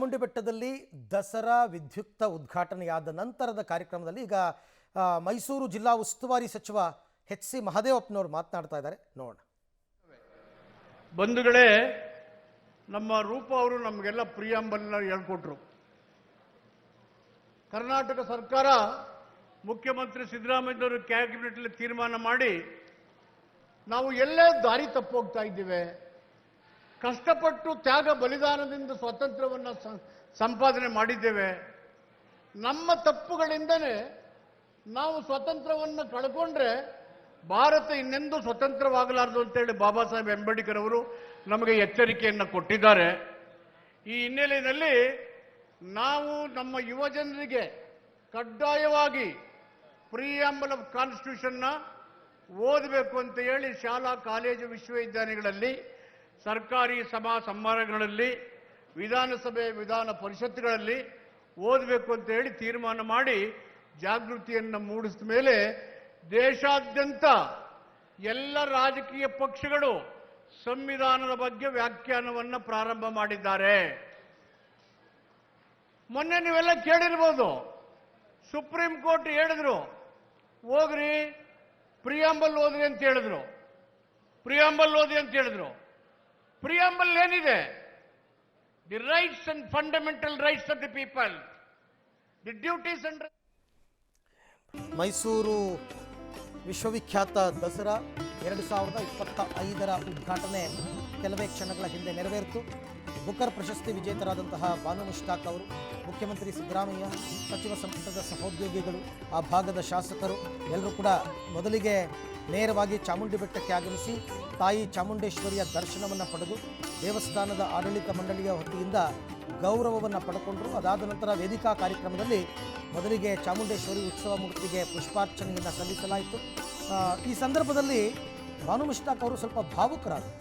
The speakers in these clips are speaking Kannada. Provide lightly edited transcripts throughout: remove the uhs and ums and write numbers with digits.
ಚಾಮುಂಡಿ ಬೆಟ್ಟದಲ್ಲಿ ದಸರಾ ವಿದ್ಯುಕ್ತ ಉದ್ಘಾಟನೆಯಾದ ನಂತರದ ಕಾರ್ಯಕ್ರಮದಲ್ಲಿ ಈಗ ಮೈಸೂರು ಜಿಲ್ಲಾ ಉಸ್ತುವಾರಿ ಸಚಿವ ಎಚ್ ಸಿ ಮಹದೇವಪ್ಪನವರು ಮಾತನಾಡ್ತಾ ಇದ್ದಾರೆ. ನೋಡೋಣ. ಬಂಧುಗಳೇ, ನಮ್ಮ ರೂಪ ಅವರು ನಮಗೆಲ್ಲ ಪ್ರಿಯಾಂಬಲ್ನ ಹೇಳ್ಕೊಟ್ರು. ಕರ್ನಾಟಕ ಸರ್ಕಾರ ಮುಖ್ಯಮಂತ್ರಿ ಸಿದ್ದರಾಮಯ್ಯನವರು ಕ್ಯಾಬಿನೆಟ್ನಲ್ಲಿ ತೀರ್ಮಾನ ಮಾಡಿ ನಾವು ಎಲ್ಲೇ ದಾರಿ ತಪ್ಪೋಗ್ತಾ ಇದ್ದೇವೆ, ಕಷ್ಟಪಟ್ಟು ತ್ಯಾಗ ಬಲಿದಾನದಿಂದ ಸ್ವಾತಂತ್ರ್ಯವನ್ನು ಸಂಪಾದನೆ ಮಾಡಿದ್ದೇವೆ, ನಮ್ಮ ತಪ್ಪುಗಳಿಂದನೇ ನಾವು ಸ್ವಾತಂತ್ರ್ಯವನ್ನು ಕಳ್ಕೊಂಡ್ರೆ ಭಾರತ ಇನ್ನೆಂದೂ ಸ್ವತಂತ್ರವಾಗಲಾರದು ಅಂತೇಳಿ ಬಾಬಾ ಸಾಹೇಬ್ ಅಂಬೇಡ್ಕರ್ ಅವರು ನಮಗೆ ಎಚ್ಚರಿಕೆಯನ್ನು ಕೊಟ್ಟಿದ್ದಾರೆ. ಈ ಹಿನ್ನೆಲೆಯಲ್ಲಿ ನಾವು ನಮ್ಮ ಯುವ ಜನರಿಗೆ ಕಡ್ಡಾಯವಾಗಿ ಪ್ರಿಯಾಂಬಲ್ ಆಫ್ ಕಾನ್ಸ್ಟಿಟ್ಯೂಷನ್ನ ಓದಬೇಕು ಅಂತ ಹೇಳಿ ಶಾಲಾ ಕಾಲೇಜು ವಿಶ್ವವಿದ್ಯಾಲಯಗಳಲ್ಲಿ, ಸರ್ಕಾರಿ ಸಭಾ ಸಮಾರಂಭಗಳಲ್ಲಿ, ವಿಧಾನಸಭೆ ವಿಧಾನ ಪರಿಷತ್ಗಳಲ್ಲಿ ಓದಬೇಕು ಅಂತ ಹೇಳಿ ತೀರ್ಮಾನ ಮಾಡಿ ಜಾಗೃತಿಯನ್ನು ಮೂಡಿಸಿದ ಮೇಲೆ ದೇಶಾದ್ಯಂತ ಎಲ್ಲ ರಾಜಕೀಯ ಪಕ್ಷಗಳು ಸಂವಿಧಾನದ ಬಗ್ಗೆ ವ್ಯಾಖ್ಯಾನವನ್ನು ಪ್ರಾರಂಭ ಮಾಡಿದ್ದಾರೆ. ಮೊನ್ನೆ ನೀವೆಲ್ಲ ಕೇಳಿರ್ಬೋದು, ಸುಪ್ರೀಂ ಕೋರ್ಟ್ ಹೇಳಿದ್ರು, ಹೋಗ್ರಿ ಪ್ರಿಯಾಂಬಲ್ ಓದ್ರಿ ಅಂತ ಹೇಳಿದ್ರು. ಪ್ರಿಯಾಂಬಲ್ ಓದಿ ಅಂತ ಹೇಳಿದ್ರು. ಪ್ರಿಯಾಂಬಲ್ ಏನಿದೆ? The rights and fundamental rights of the people, the duties and. Mysuru ವಿಶ್ವವಿಖ್ಯಾತ ದಸರಾ 2025ರ ಉದ್ಘಾಟನೆ ಕೆಲವೇ ಕ್ಷಣಗಳ ಹಿಂದೆ ನೆರವೇರಿತು. ಬುಕರ್ ಪ್ರಶಸ್ತಿ ವಿಜೇತರಾದಂತಹ ಬಾನು ಮುಷ್ತಾಕ್ ಅವರು, ಮುಖ್ಯಮಂತ್ರಿ ಸಿದ್ದರಾಮಯ್ಯ, ಸಚಿವ ಸಂಪುಟದ ಸಹೋದ್ಯೋಗಿಗಳು, ಆ ಭಾಗದ ಶಾಸಕರು ಎಲ್ಲರೂ ಕೂಡ ಮೊದಲಿಗೆ ನೇರವಾಗಿ ಚಾಮುಂಡಿ ಬೆಟ್ಟಕ್ಕೆ ಆಗಮಿಸಿ ತಾಯಿ ಚಾಮುಂಡೇಶ್ವರಿಯ ದರ್ಶನವನ್ನು ಪಡೆದು ದೇವಸ್ಥಾನದ ಆಡಳಿತ ಮಂಡಳಿಯ ವತಿಯಿಂದ ಗೌರವವನ್ನು ಪಡ್ಕೊಂಡ್ರು. ಅದಾದ ನಂತರ ವೇದಿಕಾ ಕಾರ್ಯಕ್ರಮದಲ್ಲಿ ಮೊದಲಿಗೆ ಚಾಮುಂಡೇಶ್ವರಿ ಉತ್ಸವ ಮೂರ್ತಿಗೆ ಪುಷ್ಪಾರ್ಚನೆಯನ್ನು ಸಲ್ಲಿಸಲಾಯಿತು. ಈ ಸಂದರ್ಭದಲ್ಲಿ ಬಾನು ಮುಷ್ತಾಕ್ ಅವರು ಸ್ವಲ್ಪ ಭಾವುಕರಾದರು.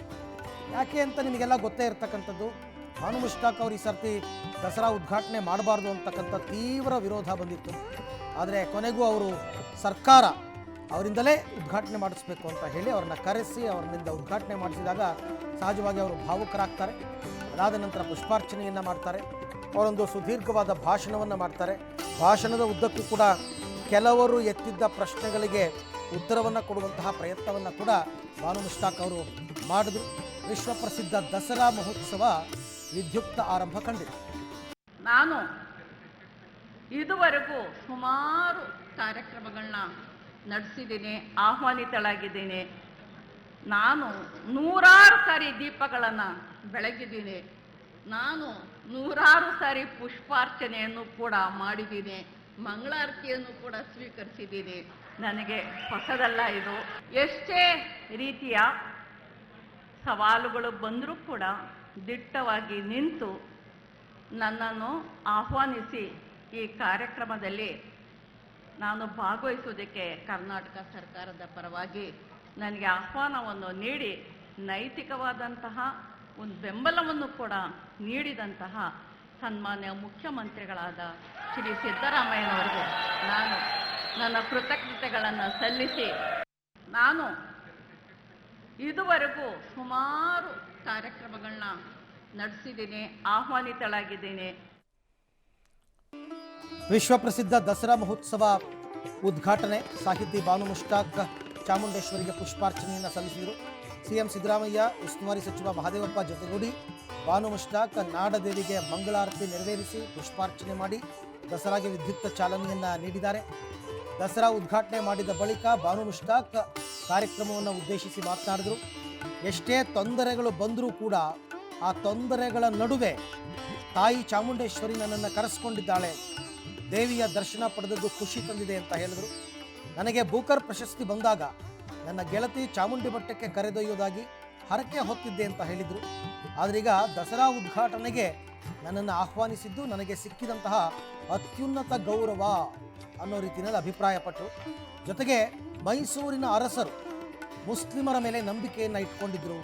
ಯಾಕೆ ಅಂತ ನಿಮಗೆಲ್ಲ ಗೊತ್ತೇ ಇರತಕ್ಕಂಥದ್ದು. ಬಾನು ಮುಷ್ತಾಕ್ ಅವರು ಈ ಸರ್ತಿ ದಸರಾ ಉದ್ಘಾಟನೆ ಮಾಡಬಾರ್ದು ಅಂತಕ್ಕಂಥ ತೀವ್ರ ವಿರೋಧ ಬಂದಿತ್ತು. ಆದರೆ ಕೊನೆಗೂ ಅವರು ಸರ್ಕಾರ ಅವರಿಂದಲೇ ಉದ್ಘಾಟನೆ ಮಾಡಿಸ್ಬೇಕು ಅಂತ ಹೇಳಿ ಅವ್ರನ್ನ ಕರೆಸಿ ಅವರಿಂದ ಉದ್ಘಾಟನೆ ಮಾಡಿಸಿದಾಗ ಸಹಜವಾಗಿ ಅವರು ಭಾವುಕರಾಗ್ತಾರೆ. ಅದಾದ ನಂತರ ಪುಷ್ಪಾರ್ಚನೆಯನ್ನು ಮಾಡ್ತಾರೆ. ಅವರೊಂದು ಸುದೀರ್ಘವಾದ ಭಾಷಣವನ್ನು ಮಾಡ್ತಾರೆ. ಭಾಷಣದ ಉದ್ದಕ್ಕೂ ಕೂಡ ಕೆಲವರು ಎತ್ತಿದ್ದ ಪ್ರಶ್ನೆಗಳಿಗೆ ಉತ್ತರವನ್ನು ಕೊಡುವಂತಹ ಪ್ರಯತ್ನವನ್ನು ಕೂಡ ಬಾನು ಮುಷ್ತಾಕ್ ಅವರು ಮಾಡಿದ್ರು. ವಿಶ್ವಪ್ರಸಿದ್ಧ ದಸರಾ ಮಹೋತ್ಸವ ವಿದ್ಯುಕ್ತ ಆರಂಭ ಕಂಡಿದೆ. ನಾನು ಇದುವರೆಗೂ ಸುಮಾರು ಕಾರ್ಯಕ್ರಮಗಳನ್ನ ನಡೆಸಿದ್ದೀನಿ, ಆಹ್ವಾನಿತಳಾಗಿದ್ದೀನಿ. ನಾನು 100 ಸಾರಿ ದೀಪಗಳನ್ನು ಬೆಳಗಿದ್ದೀನಿ. ನಾನು 100 ಸಾರಿ ಪುಷ್ಪಾರ್ಚನೆಯನ್ನು ಕೂಡ ಮಾಡಿದ್ದೀನಿ, ಮಂಗಳಾರತಿಯನ್ನು ಕೂಡ ಸ್ವೀಕರಿಸಿದ್ದೀನಿ. ನನಗೆ ಹೊಸದಲ್ಲ ಇದು. ಎಷ್ಟೇ ರೀತಿಯ ಸವಾಲುಗಳು ಬಂದರೂ ಕೂಡ ದಿಟ್ಟವಾಗಿ ನಿಂತು ನನ್ನನ್ನು ಆಹ್ವಾನಿಸಿ ಈ ಕಾರ್ಯಕ್ರಮದಲ್ಲಿ ನಾನು ಭಾಗವಹಿಸುವುದಕ್ಕೆ ಕರ್ನಾಟಕ ಸರ್ಕಾರದ ಪರವಾಗಿ ನನಗೆ ಆಹ್ವಾನವನ್ನು ನೀಡಿ ನೈತಿಕವಾದಂತಹ ಒಂದು ಬೆಂಬಲವನ್ನು ಕೂಡ ನೀಡಿದಂತಹ ಸನ್ಮಾನ್ಯ ಮುಖ್ಯಮಂತ್ರಿಗಳಾದ ಶ್ರೀ ಸಿದ್ದರಾಮಯ್ಯನವರಿಗೂ ನಾನು ನನ್ನ ಕೃತಜ್ಞತೆಗಳನ್ನು ಸಲ್ಲಿಸಿ, ನಾನು ಇದುವರೆಗೂ ಸುಮಾರು ಕಾರ್ಯಕ್ರಮಗಳನ್ನ ನಡೆಸಿದ್ದೀನಿ, ಆಹ್ವಾನಿತಳಾಗಿದ್ದೀನಿ. ವಿಶ್ವಪ್ರಸಿದ್ಧ ದಸರಾ ಮಹೋತ್ಸವ ಉದ್ಘಾಟನೆ ಸಾಹಿತಿ ಬಾನು ಮುಷ್ತಾಕ್ ಚಾಮುಂಡೇಶ್ವರಿಗೆ ಪುಷ್ಪಾರ್ಚನೆಯನ್ನು ಸಲ್ಲಿಸಿದರು. ಸಿಎಂ ಸಿದ್ದರಾಮಯ್ಯ, ಉಸ್ತುವಾರಿ ಸಚಿವ ಮಹದೇವಪ್ಪ ಜೊತೆಗೂಡಿ ಬಾನು ಮುಷ್ತಾಕ್ ನಾಡದೇವಿಗೆ ಮಂಗಳಾರತಿ ನೆರವೇರಿಸಿ ಪುಷ್ಪಾರ್ಚನೆ ಮಾಡಿ ದಸರಾಗೆ ವಿದ್ಯುಕ್ತ ಚಾಲನೆಯನ್ನು ನೀಡಿದ್ದಾರೆ. ದಸರಾ ಉದ್ಘಾಟನೆ ಮಾಡಿದ ಬಳಿಕ ಬಾನು ಮುಷ್ತಾಕ್ ಕಾರ್ಯಕ್ರಮವನ್ನು ಉದ್ದೇಶಿಸಿ ಮಾತನಾಡಿದರು. ಎಷ್ಟೇ ತೊಂದರೆಗಳು ಬಂದರೂ ಕೂಡ ಆ ತೊಂದರೆಗಳ ನಡುವೆ ತಾಯಿ ಚಾಮುಂಡೇಶ್ವರಿ ನನ್ನನ್ನು ಕರೆಸ್ಕೊಂಡಿದ್ದಾಳೆ, ದೇವಿಯ ದರ್ಶನ ಪಡೆದದ್ದು ಖುಷಿ ತಂದಿದೆ ಅಂತ ಹೇಳಿದರು. ನನಗೆ ಬೂಕರ್ ಪ್ರಶಸ್ತಿ ಬಂದಾಗ ನನ್ನ ಗೆಳತಿ ಚಾಮುಂಡಿ ಬೆಟ್ಟಕ್ಕೆ ಕರೆದೊಯ್ಯೋದಾಗಿ ಹರಕೆ ಹೊತ್ತಿದ್ದೆ ಅಂತ ಹೇಳಿದರು. ಆದ್ರೀಗ ದಸರಾ ಉದ್ಘಾಟನೆಗೆ ನನ್ನನ್ನು ಆಹ್ವಾನಿಸಿದ್ದು ನನಗೆ ಸಿಕ್ಕಿದಂತಹ ಅತ್ಯುನ್ನತ ಗೌರವ ಅನ್ನೋ ರೀತಿಯಲ್ಲಿ ಅಭಿಪ್ರಾಯಪಟ್ಟರು. ಜೊತೆಗೆ ಮೈಸೂರಿನ ಅರಸರು ಮುಸ್ಲಿಮರ ಮೇಲೆ ನಂಬಿಕೆಯನ್ನು ಇಟ್ಕೊಂಡಿದ್ದರು.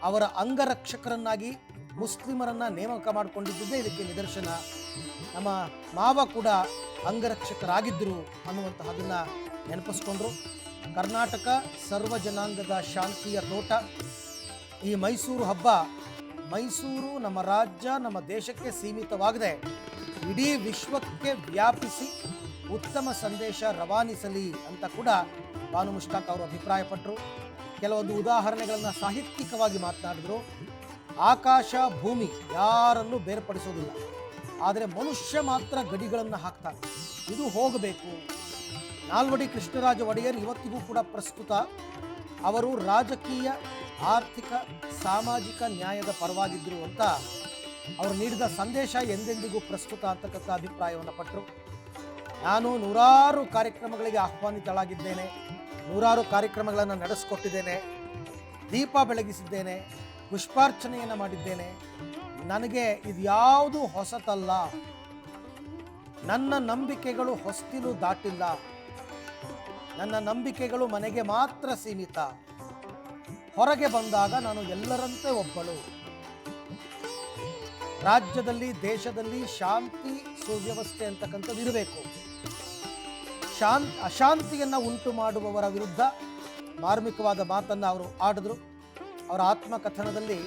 ಅವರ ಅಂಗರಕ್ಷಕರನ್ನಾಗಿ ಮುಸ್ಲಿಮರನ್ನು ನೇಮಕ ಮಾಡಿಕೊಂಡಿದ್ದೇ ಇದಕ್ಕೆ ನಿದರ್ಶನ. ನಮ್ಮ ಮಾವ ಕೂಡ ಅಂಗರಕ್ಷಕರಾಗಿದ್ದರು ಅನ್ನುವಂತಹದನ್ನು ನೆನಪಿಸ್ಕೊಂಡ್ರು. ಕರ್ನಾಟಕ ಸರ್ವ ಜನಾಂಗದ ಶಾಂತಿಯ ತೋಟ. ಈ ಮೈಸೂರು ಹಬ್ಬ ಮೈಸೂರು ನಮ್ಮ ರಾಜ್ಯ ನಮ್ಮ ದೇಶಕ್ಕೆ ಸೀಮಿತವಾಗದೆ ಇಡೀ ವಿಶ್ವಕ್ಕೆ ವ್ಯಾಪಿಸಿ ಉತ್ತಮ ಸಂದೇಶ ರವಾನಿಸಲಿ ಅಂತ ಕೂಡ ಬಾನು ಮುಷ್ತಾಕ್ ಅವರು ಅಭಿಪ್ರಾಯಪಟ್ಟರು. ಕೆಲವೊಂದು ಉದಾಹರಣೆಗಳನ್ನು ಸಾಹಿತ್ಯಿಕವಾಗಿ ಮಾತನಾಡಿದ್ರು. ಆಕಾಶ ಭೂಮಿ ಯಾರನ್ನೂ ಬೇರ್ಪಡಿಸೋದಿಲ್ಲ, ಆದರೆ ಮನುಷ್ಯ ಮಾತ್ರ ಗಡಿಗಳನ್ನು ಹಾಕ್ತಾನೆ, ಇದು ಹೋಗಬೇಕು. ನಾಲ್ವಡಿ ಕೃಷ್ಣರಾಜ ಒಡೆಯರ್ ಇವತ್ತಿಗೂ ಕೂಡ ಪ್ರಸ್ತುತ. ಅವರು ರಾಜಕೀಯ, ಆರ್ಥಿಕ, ಸಾಮಾಜಿಕ ನ್ಯಾಯದ ಪರವಾಗಿದ್ದರು ಅಂತ ಅವರು ನೀಡಿದ ಸಂದೇಶ ಎಂದೆಂದಿಗೂ ಪ್ರಸ್ತುತ ಅಂತಕ್ಕಂಥ ಅಭಿಪ್ರಾಯವನ್ನು ಪಟ್ಟರು. ನಾನು ನೂರಾರು ಕಾರ್ಯಕ್ರಮಗಳಿಗೆ ಆಹ್ವಾನಿತಳಾಗಿದ್ದೇನೆ, ನೂರಾರು ಕಾರ್ಯಕ್ರಮಗಳನ್ನು ನಡೆಸಿಕೊಟ್ಟಿದ್ದೇನೆ, ದೀಪ ಬೆಳಗಿಸಿದ್ದೇನೆ, ಪುಷ್ಪಾರ್ಚನೆಯನ್ನು ಮಾಡಿದ್ದೇನೆ. ನನಗೆ ಇದ್ಯಾವುದು ಹೊಸತಲ್ಲ. ನನ್ನ ನಂಬಿಕೆಗಳು ಹೊಸ್ತಿಲು ದಾಟಿಲ್ಲ. ನನ್ನ ನಂಬಿಕೆಗಳು ಮನೆಗೆ ಮಾತ್ರ ಸೀಮಿತ. ಹೊರಗೆ ಬಂದಾಗ ನಾನು ಎಲ್ಲರಂತೆ ಒಬ್ಬಳು. ರಾಜ್ಯದಲ್ಲಿ, ದೇಶದಲ್ಲಿ ಶಾಂತಿ ಸುವ್ಯವಸ್ಥೆ ಅಂತಕ್ಕಂಥದ್ದು ಇರಬೇಕು. ಅಶಾಂತಿಯನ್ನು ಉಂಟು ಮಾಡುವವರ ವಿರುದ್ಧ ಮಾರ್ಮಿಕವಾದ ಮಾತನ್ನು ಅವರು ಆಡಿದ್ರು. ಅವರ ಆತ್ಮಕಥನದಲ್ಲಿ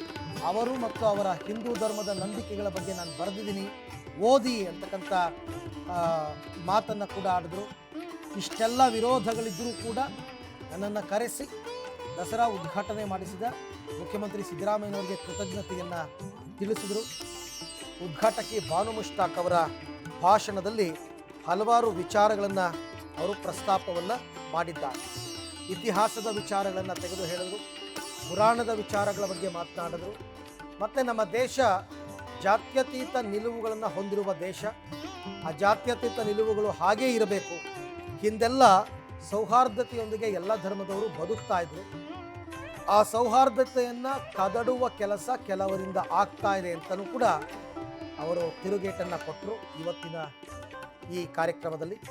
ಅವರು ಮತ್ತು ಅವರ ಹಿಂದೂ ಧರ್ಮದ ನಂಬಿಕೆಗಳ ಬಗ್ಗೆ ನಾನು ಬರೆದಿದ್ದೀನಿ, ಓದಿ ಅಂತಕ್ಕಂಥ ಮಾತನ್ನು ಕೂಡ ಆಡಿದ್ರು. ಇಷ್ಟೆಲ್ಲ ವಿರೋಧಗಳಿದ್ದರೂ ಕೂಡ ನನ್ನನ್ನು ಕರೆಸಿ ದಸರಾ ಉದ್ಘಾಟನೆ ಮಾಡಿಸಿದ ಮುಖ್ಯಮಂತ್ರಿ ಸಿದ್ದರಾಮಯ್ಯನವರಿಗೆ ಕೃತಜ್ಞತೆಯನ್ನು ತಿಳಿಸಿದರು. ಉದ್ಘಾಟಕಿ ಬಾನು ಮುಷ್ತಾಕ್ ಅವರ ಭಾಷಣದಲ್ಲಿ ಹಲವಾರು ವಿಚಾರಗಳನ್ನು ಅವರು ಪ್ರಸ್ತಾಪವನ್ನು ಮಾಡಿದ್ದಾರೆ. ಇತಿಹಾಸದ ವಿಚಾರಗಳನ್ನು ತೆಗೆದು ಹೇಳಿದರು, ಪುರಾಣದ ವಿಚಾರಗಳ ಬಗ್ಗೆ ಮಾತನಾಡಿದರು. ಮತ್ತು ನಮ್ಮ ದೇಶ ಜಾತ್ಯತೀತ ನಿಲುವುಗಳನ್ನು ಹೊಂದಿರುವ ದೇಶ. ಆ ಜಾತ್ಯತೀತ ನಿಲುವುಗಳು ಹಾಗೇ ಇರಬೇಕು. ಹಿಂದೆಲ್ಲ ಸೌಹಾರ್ದತೆಯೊಂದಿಗೆ ಎಲ್ಲ ಧರ್ಮದವರು ಬದುಕ್ತಾ ಇದ್ರು. ಆ ಸೌಹಾರ್ದತೆಯನ್ನು ಕದಡುವ ಕೆಲಸ ಕೆಲವರಿಂದ ಆಗ್ತಾ ಇದೆ ಅಂತಲೂ ಕೂಡ ಅವರು ತಿರುಗೇಟನ್ನು ಕೊಟ್ಟರು ಇವತ್ತಿನ ಈ ಕಾರ್ಯಕ್ರಮದಲ್ಲಿ.